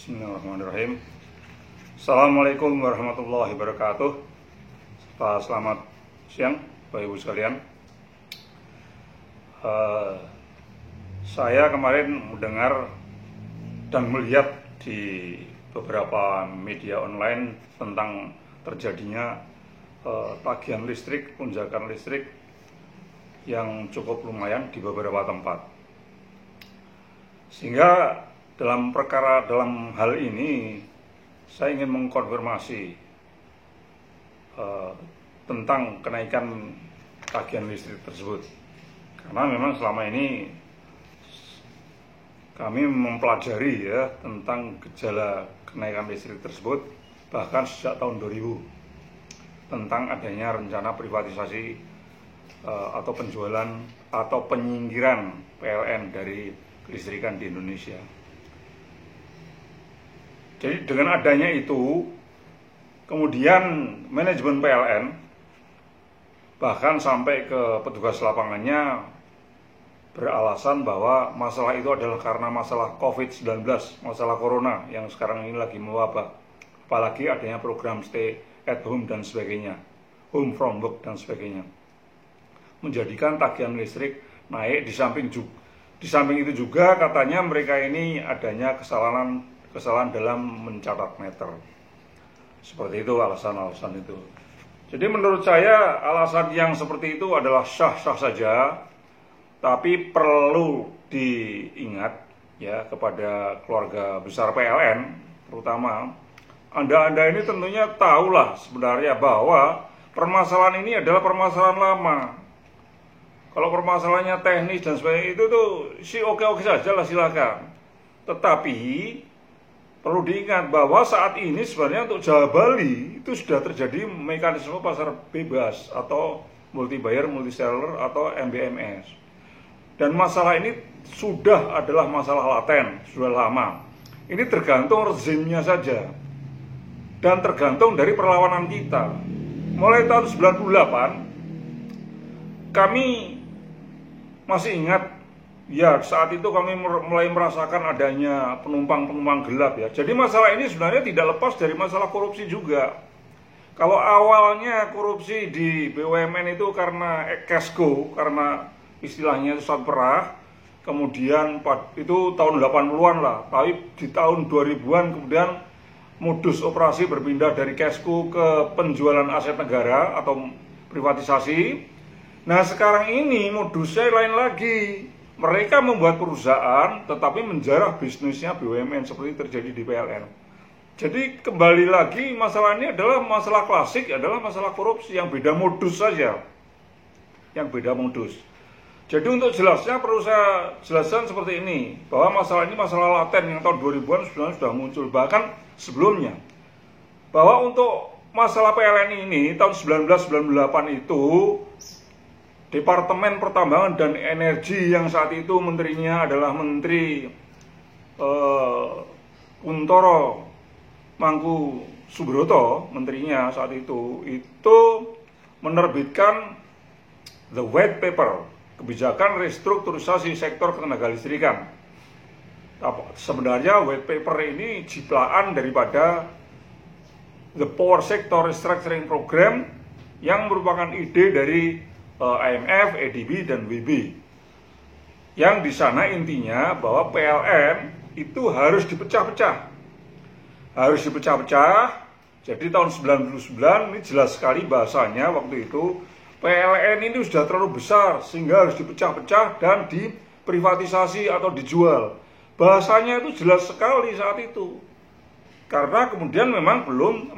Bismillahirrahmanirrahim. Assalamualaikum warahmatullahi wabarakatuh. Selamat siang Bapak Ibu sekalian. Saya kemarin mendengar dan melihat di beberapa media online tentang terjadinya tagihan listrik, lonjakan listrik yang cukup lumayan di beberapa tempat. Sehingga dalam hal ini saya ingin mengkonfirmasi tentang kenaikan tagihan listrik tersebut, karena memang selama ini kami mempelajari tentang gejala kenaikan listrik tersebut bahkan sejak tahun 2000 tentang adanya rencana privatisasi atau penjualan atau penyingkiran PLN dari kelistrikan di Indonesia. Jadi dengan adanya itu, kemudian manajemen PLN bahkan sampai ke petugas lapangannya beralasan bahwa masalah itu adalah karena masalah COVID-19, masalah corona yang sekarang ini lagi mewabah. Apalagi adanya program stay at home dan sebagainya, home from work dan sebagainya, menjadikan tagihan listrik naik. Di samping itu juga katanya mereka ini adanya kesalahan dalam mencatat meter. Seperti itu alasan-alasan itu. Jadi menurut saya alasan yang seperti itu adalah sah-sah saja, tapi perlu diingat kepada keluarga besar PLN, terutama Anda ini tentunya tahulah sebenarnya bahwa permasalahan ini adalah permasalahan lama. Kalau permasalahannya teknis dan sebagainya itu tuh sih oke-oke saja lah, silakan. Tetapi perlu diingat bahwa saat ini sebenarnya untuk Jawa Bali itu sudah terjadi mekanisme pasar bebas atau multi buyer, multi seller atau MBMS. Dan masalah ini sudah adalah masalah laten, sudah lama. Ini tergantung rezimnya saja. Dan tergantung dari perlawanan kita. Mulai tahun 98 kami masih ingat, saat itu kami mulai merasakan adanya penumpang gelap ya. Jadi masalah ini sebenarnya tidak lepas dari masalah korupsi juga. Kalau awalnya korupsi di BUMN itu karena cashco, karena istilahnya itu saat perah, kemudian itu tahun 80-an lah. Tapi di tahun 2000-an kemudian modus operasi berpindah dari cashco ke penjualan aset negara atau privatisasi. Nah sekarang ini modusnya lain lagi. Mereka membuat perusahaan tetapi menjarah bisnisnya BUMN seperti terjadi di PLN. Jadi kembali lagi masalah ini adalah masalah klasik, adalah masalah korupsi yang beda modus saja. Yang beda modus. Jadi untuk jelasnya perlu saya jelaskan seperti ini, bahwa masalah ini masalah laten yang tahun 2000-an sebenarnya sudah muncul, bahkan sebelumnya. Bahwa untuk masalah PLN ini tahun 1998 itu Departemen Pertambangan dan Energi yang saat itu menterinya adalah Menteri Kuntoro Mangku Subroto, menterinya saat itu menerbitkan the white paper, kebijakan restrukturisasi sektor ketenagalistrikan. Sebenarnya white paper ini ciptaan daripada the power sector restructuring program yang merupakan ide dari IMF, EDB, dan WB. Yang di sana intinya bahwa PLN itu harus dipecah-pecah. Harus dipecah-pecah. Jadi tahun 99 ini jelas sekali bahasanya waktu itu, PLN ini sudah terlalu besar sehingga harus dipecah-pecah dan diprivatisasi atau dijual. Bahasanya itu jelas sekali saat itu. Karena kemudian memang belum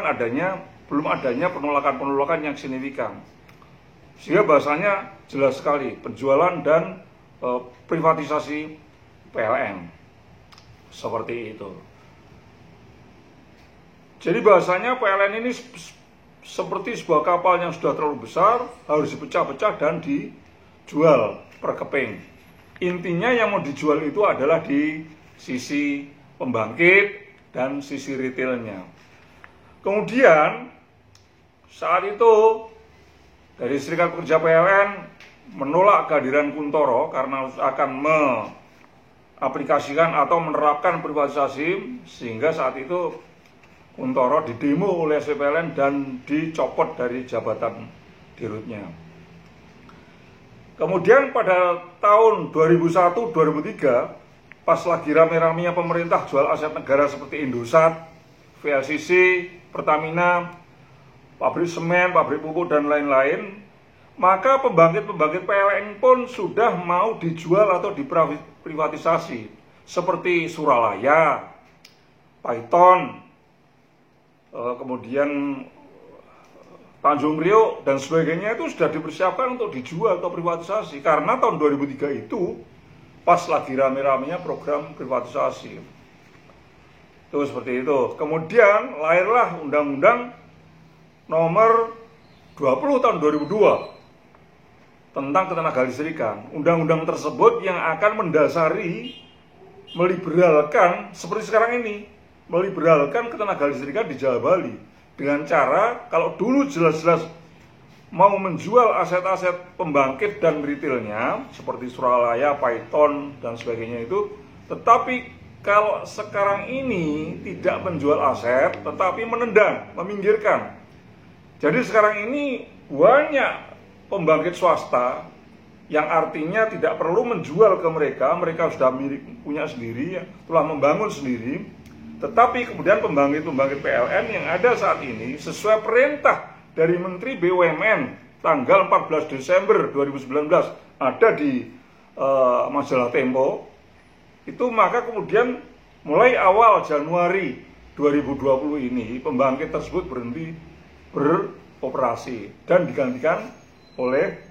adanya penolakan-penolakan yang signifikan. Sehingga bahasanya jelas sekali, penjualan dan privatisasi PLN. Seperti itu. Jadi bahasanya PLN ini seperti sebuah kapal yang sudah terlalu besar, harus dipecah-pecah dan dijual per keping. Intinya yang mau dijual itu adalah di sisi pembangkit dan sisi retailnya. Kemudian saat itu dari Serikat Pekerja PLN menolak kehadiran Kuntoro karena akan mengaplikasikan atau menerapkan privatisasi, sehingga saat itu Kuntoro didemo oleh SPLN dan dicopot dari jabatan dirutnya. Kemudian pada tahun 2001-2003, pas lagi rame-ramenya pemerintah jual aset negara seperti Indosat, VLCC, Pertamina, pabrik semen, pabrik pupuk, dan lain-lain, maka pembangkit-pembangkit PLN pun sudah mau dijual atau diprivatisasi, seperti Suralaya, Paiton, kemudian Tanjung Priok dan sebagainya, itu sudah dipersiapkan untuk dijual atau privatisasi, karena tahun 2003 itu pas lagi rame-ramenya program privatisasi. Itu seperti itu. Kemudian lahirlah Undang-Undang Nomor 20 tahun 2002 tentang ketenagalistrikan. Undang-undang tersebut yang akan mendasari, meliberalkan seperti sekarang ini, meliberalkan ketenagalistrikan di Jawa Bali, dengan cara, kalau dulu jelas-jelas mau menjual aset-aset pembangkit dan retailnya seperti Suralaya, Paiton, dan sebagainya itu, tetapi kalau sekarang ini tidak menjual aset tetapi menendang, meminggirkan. Jadi sekarang ini banyak pembangkit swasta yang artinya tidak perlu menjual ke mereka, mereka sudah punya sendiri, telah membangun sendiri. Tetapi kemudian pembangkit-pembangkit PLN yang ada saat ini sesuai perintah dari Menteri BUMN tanggal 14 Desember 2019 ada di majalah Tempo itu, maka kemudian mulai awal Januari 2020 ini pembangkit tersebut berhenti beroperasi dan digantikan oleh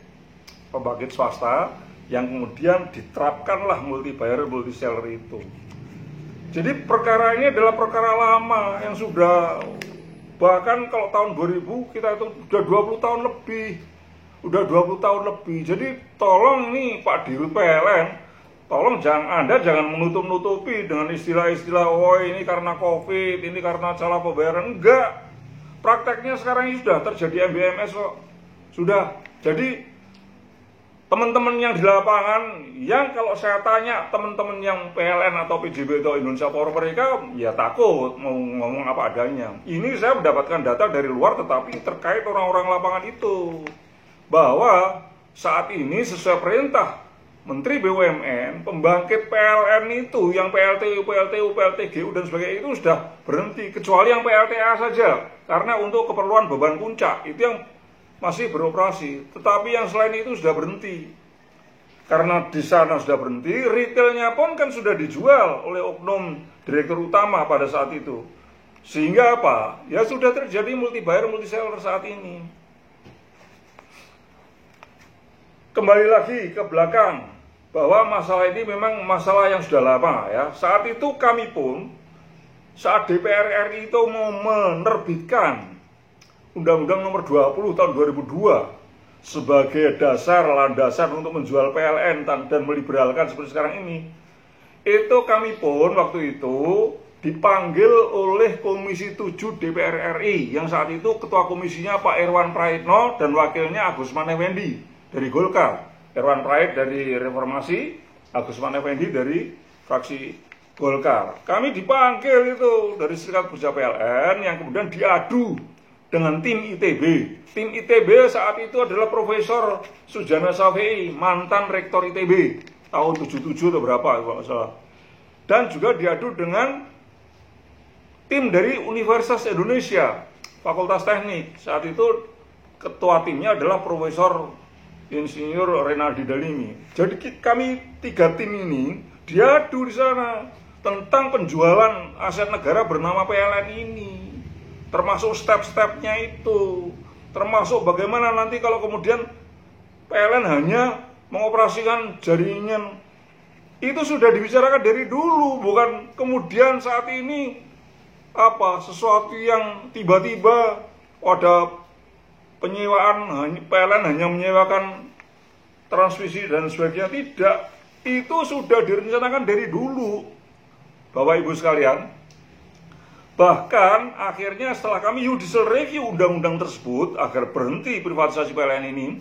pembangkit swasta yang kemudian diterapkanlah multi buyer multi seller itu. Jadi perkara ini adalah perkara lama yang sudah, bahkan kalau tahun 2000 kita itu sudah 20 tahun lebih. Udah 20 tahun lebih. Jadi tolong nih Pak Dirut PLN, tolong Anda jangan menutup-nutupi dengan istilah-istilah, oh ini karena Covid, ini karena salah pembayaran. Enggak. Prakteknya sekarang ini sudah terjadi MBMS kok. Sudah. Jadi teman-teman yang di lapangan, yang kalau saya tanya teman-teman yang PLN atau PJB atau Indonesia Power, mereka ya takut mau ngomong apa adanya. Ini saya mendapatkan data dari luar tetapi terkait orang-orang lapangan itu, bahwa saat ini sesuai perintah Menteri BUMN, pembangkit PLN itu yang PLTU, PLTU, PLTGU dan sebagainya itu sudah berhenti, kecuali yang PLTA saja, karena untuk keperluan beban puncak itu yang masih beroperasi, tetapi yang selain itu sudah berhenti. Karena di sana sudah berhenti, retailnya pun kan sudah dijual oleh oknum direktur utama pada saat itu. Sehingga apa? Ya sudah terjadi multi buyer multi seller saat ini. Kembali lagi ke belakang, bahwa masalah ini memang masalah yang sudah lama ya. Saat itu kami pun, saat DPR RI itu mau menerbitkan Undang-Undang Nomor 20 tahun 2002 sebagai dasar landasan untuk menjual PLN dan meliberalkan seperti sekarang ini, itu kami pun waktu itu dipanggil oleh Komisi 7 DPR RI yang saat itu ketua komisinya Pak Irwan Praitno dan wakilnya Agus Manewandi dari Golkar. Irwan Prait dari Reformasi, Agus Manewandi dari fraksi Golkar. Kami dipanggil itu dari Serikat Pekerja PLN yang kemudian diadu dengan tim ITB. Tim ITB saat itu adalah Profesor Sujana Safei, mantan rektor ITB tahun 77 atau berapa kalau nggak salah. Dan juga diadu dengan tim dari Universitas Indonesia, Fakultas Teknik. Saat itu ketua timnya adalah Profesor Insinyur Renaldi Dalimi. Jadi kami tiga tim ini diadu di sana tentang penjualan aset negara bernama PLN ini. Termasuk step-stepnya itu, termasuk bagaimana nanti kalau kemudian PLN hanya mengoperasikan jaringan, itu sudah dibicarakan dari dulu, bukan kemudian saat ini sesuatu yang tiba-tiba ada penyewaan, PLN hanya menyewakan transmisi dan sebagainya. Tidak, itu sudah direncanakan dari dulu, Bapak Ibu sekalian. Bahkan akhirnya setelah kami judicial review undang-undang tersebut agar berhenti privatisasi PLN ini,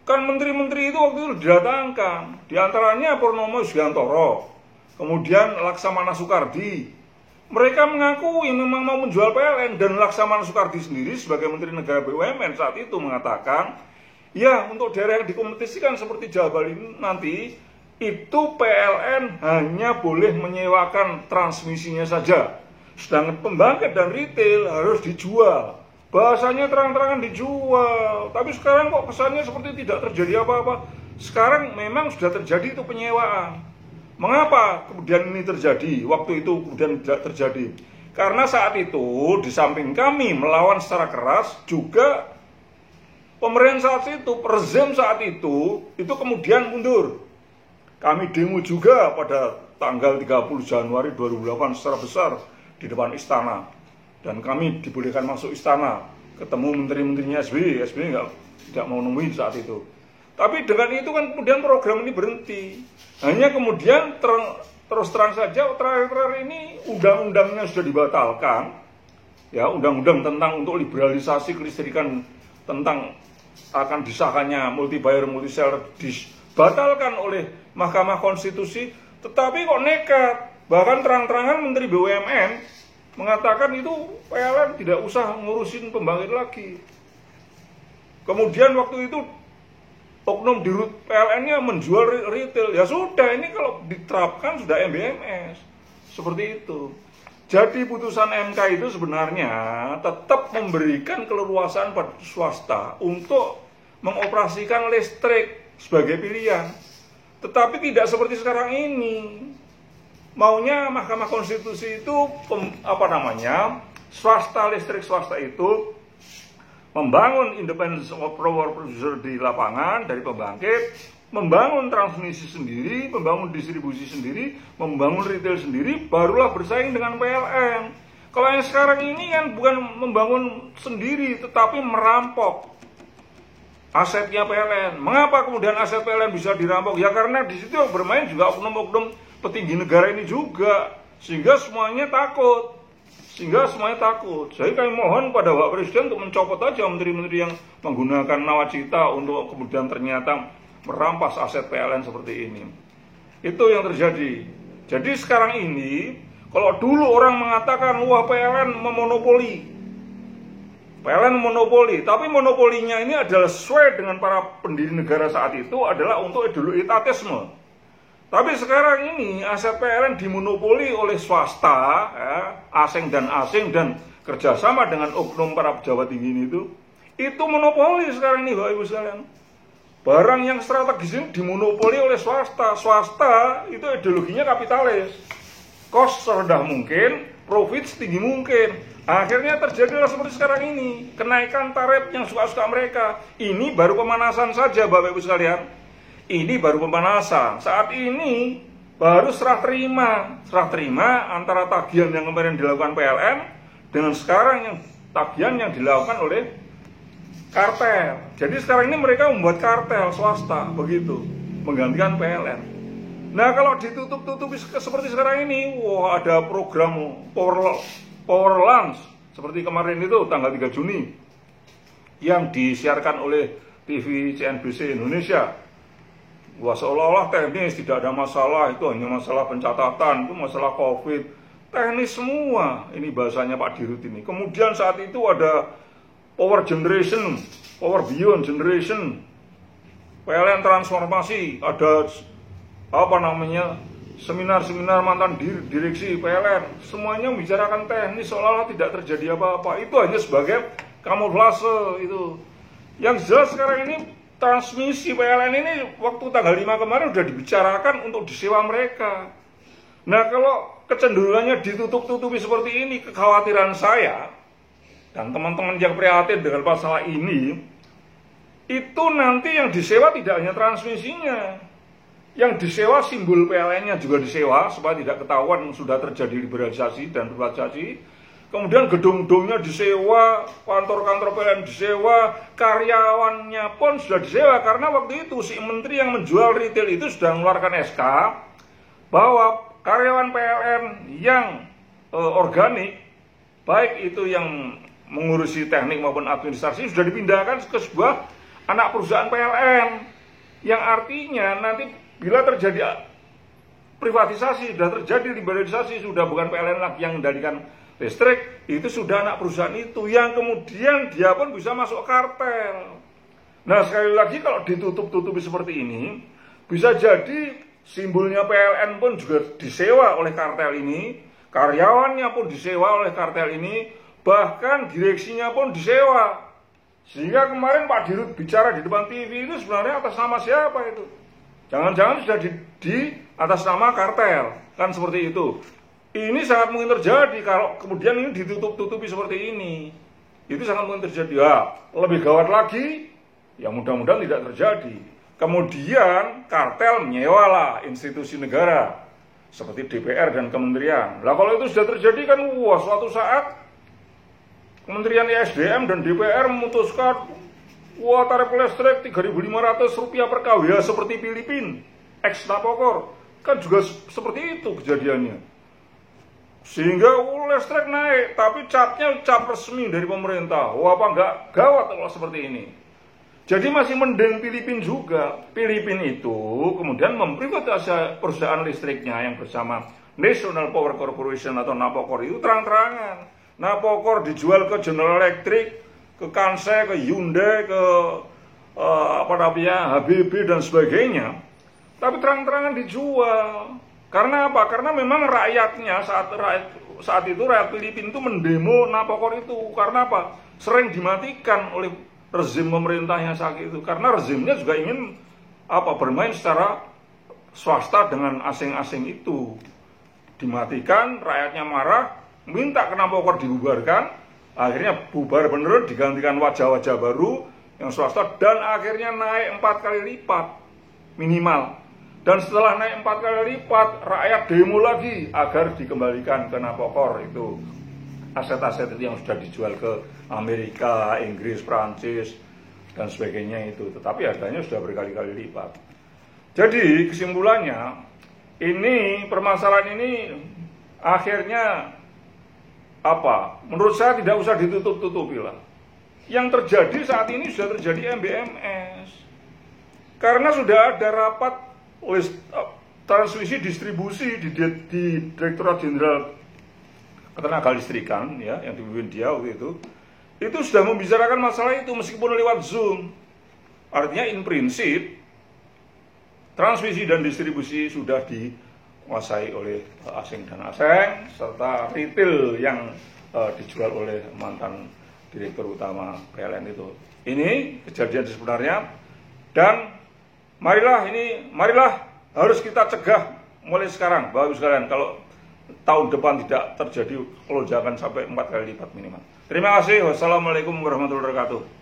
kan menteri-menteri itu waktu itu didatangkan, diantaranya Purnomo Yuliantoro, kemudian Laksamana Soekardi. Mereka mengaku yang memang mau menjual PLN, dan Laksamana Soekardi sendiri sebagai Menteri Negara BUMN saat itu mengatakan, ya untuk daerah yang dikompetisikan seperti Jawa Bali nanti, itu PLN hanya boleh menyewakan transmisinya saja. Sedangkan pembangkit dan retail harus dijual. Bahasanya terang-terangan dijual. Tapi sekarang kok kesannya seperti tidak terjadi apa-apa. Sekarang memang sudah terjadi itu penyewaan. Mengapa kemudian ini terjadi? Waktu itu kemudian tidak terjadi. Karena saat itu di samping kami melawan secara keras, juga pemerintah saat itu, rezim saat itu kemudian mundur. Kami demo juga pada tanggal 30 Januari 2008 secara besar di depan istana, dan kami dibolehkan masuk istana, ketemu menteri-menterinya SBY tidak mau nemuin saat itu. Tapi dengan itu kan kemudian program ini berhenti. Hanya kemudian terus terang saja terakhir-terakhir ini undang-undangnya sudah dibatalkan, ya, undang-undang tentang untuk liberalisasi kelistrikan, tentang akan disahkannya multi-buyer multi-seller dibatalkan oleh Mahkamah Konstitusi. Tetapi kok nekat, bahkan terang-terangan Menteri BUMN mengatakan itu PLN tidak usah ngurusin pembangkit lagi. Kemudian waktu itu oknum di PLN-nya menjual retail. Ya sudah, ini kalau diterapkan sudah MBMS. Seperti itu. Jadi putusan MK itu sebenarnya tetap memberikan keleluasaan pada swasta untuk mengoperasikan listrik sebagai pilihan. Tetapi tidak seperti sekarang ini. Maunya Mahkamah Konstitusi itu swasta, listrik swasta itu membangun independence of power producer di lapangan dari pembangkit, membangun transmisi sendiri, membangun distribusi sendiri, membangun retail sendiri, barulah bersaing dengan PLN. Kalau yang sekarang ini kan bukan membangun sendiri, tetapi merampok asetnya PLN. Mengapa kemudian aset PLN bisa dirampok? Ya karena di situ bermain juga oknum-oknum petinggi negara ini juga, sehingga semuanya takut. Jadi kami mohon pada Bapak Presiden untuk mencopot aja menteri-menteri yang menggunakan nawacita untuk kemudian ternyata merampas aset PLN seperti ini. Itu yang terjadi. Jadi sekarang ini, kalau dulu orang mengatakan wah PLN monopoli, tapi monopolinya ini adalah sesuai dengan para pendiri negara saat itu adalah untuk ideologi etatisme. Tapi sekarang ini aset PLN dimonopoli oleh swasta, ya, asing dan kerjasama dengan oknum para pejabat tinggi ini itu monopoli sekarang ini, Bapak Ibu sekalian. Barang yang strategis ini dimonopoli oleh swasta. Swasta itu ideologinya kapitalis, cost serendah mungkin, profit setinggi mungkin. Akhirnya terjadilah seperti sekarang ini, kenaikan tarif yang suka-suka mereka. Ini baru pemanasan saja, Bapak Ibu sekalian. Ini baru pemanasan. Saat ini baru serah terima antara tagihan yang kemarin dilakukan PLN dengan sekarang yang tagihan yang dilakukan oleh kartel. Jadi sekarang ini mereka membuat kartel swasta begitu, menggantikan PLN. Nah kalau ditutup-tutupi seperti sekarang ini, wah ada program power lunch seperti kemarin itu tanggal 3 Juni yang disiarkan oleh TV CNBC Indonesia. Wah seolah-olah teknis, tidak ada masalah, itu hanya masalah pencatatan, itu masalah COVID, teknis semua, ini bahasanya Pak Dirut ini. Kemudian saat itu ada power generation, power beyond generation, PLN transformasi, ada seminar-seminar mantan direksi PLN, semuanya membicarakan teknis, seolah-olah tidak terjadi apa-apa. Itu hanya sebagai kamuflase itu. Yang jelas sekarang ini transmisi PLN ini waktu tanggal 5 kemarin sudah dibicarakan untuk disewa mereka. Nah kalau kecenderungannya ditutup-tutupi seperti ini, kekhawatiran saya dan teman-teman yang prihatin dengan masalah ini, itu nanti yang disewa tidak hanya transmisinya, yang disewa simbol PLN-nya juga disewa supaya tidak ketahuan sudah terjadi liberalisasi dan privatisasi. Kemudian gedung-gedungnya disewa, kantor-kantor PLN disewa, karyawannya pun sudah disewa. Karena waktu itu si menteri yang menjual retail itu sudah mengeluarkan SK bahwa karyawan PLN yang organik, baik itu yang mengurusi teknik maupun administrasi, sudah dipindahkan ke sebuah anak perusahaan PLN. Yang artinya nanti bila terjadi privatisasi, sudah terjadi liberalisasi, sudah bukan PLN lagi yang mengendalikan listrik, itu sudah anak perusahaan itu yang kemudian dia pun bisa masuk kartel. Nah, sekali lagi kalau ditutup-tutupi seperti ini, bisa jadi simbolnya PLN pun juga disewa oleh kartel ini, karyawannya pun disewa oleh kartel ini, bahkan direksinya pun disewa. Sehingga kemarin Pak Dirut bicara di depan TV itu sebenarnya atas nama siapa itu? Jangan-jangan sudah di atas nama kartel, kan seperti itu. Ini sangat mungkin terjadi kalau kemudian ini ditutup-tutupi seperti ini. Itu sangat mungkin terjadi. Ya, lebih gawat lagi, ya mudah-mudahan tidak terjadi. Kemudian kartel menyewalah institusi negara seperti DPR dan kementerian. Lah kalau itu sudah terjadi kan, wah suatu saat Kementerian ESDM dan DPR memutuskan, wah tarif listrik Rp3.500 per kWh seperti Filipina, ex Napokor. Kan juga seperti itu kejadiannya. Sehingga listrik naik, tapi capnya cap resmi dari pemerintah. Wah apa enggak gawat kalau seperti ini. Jadi masih mending Filipina juga. Filipina itu kemudian memprivatisasi perusahaan listriknya yang bersama National Power Corporation atau Napokor itu terang-terangan. Napokor dijual ke General Electric, ke Kansai, ke Hyundai, ke HBB dan sebagainya. Tapi terang-terangan dijual. Karena apa? Karena memang rakyatnya saat itu rakyat Filipina itu mendemo Napokor itu. Karena apa? Sering dimatikan oleh rezim pemerintahnya saat itu. Karena rezimnya juga ingin bermain secara swasta dengan asing-asing itu. Dimatikan, rakyatnya marah, minta ke Napokor dibubarkan, akhirnya bubar bener, digantikan wajah-wajah baru yang swasta, dan akhirnya naik 4 kali lipat minimal. Dan setelah naik 4 kali lipat, rakyat demo lagi agar dikembalikan ke Napokor itu aset-aset itu yang sudah dijual ke Amerika, Inggris, Prancis dan sebagainya itu. Tetapi harganya sudah berkali-kali lipat. Jadi kesimpulannya, ini permasalahan ini akhirnya menurut saya tidak usah ditutup-tutupi lah. Yang terjadi saat ini sudah terjadi MBMS. Karena sudah ada rapat transmisi distribusi di Direktorat Jenderal Ketenagalistrikan ya, yang dipimpin dia waktu itu sudah membicarakan masalah itu meskipun lewat Zoom. Artinya in prinsip transmisi dan distribusi sudah dikuasai oleh asing dan asing, serta retail yang dijual oleh mantan direktur utama PLN itu. Ini kejadian sebenarnya, dan marilah harus kita cegah mulai sekarang, Bapak Ibu sekalian, kalau tahun depan tidak terjadi lonjakan sampai 4 kali lipat minimal. Terima kasih. Wassalamualaikum warahmatullahi wabarakatuh.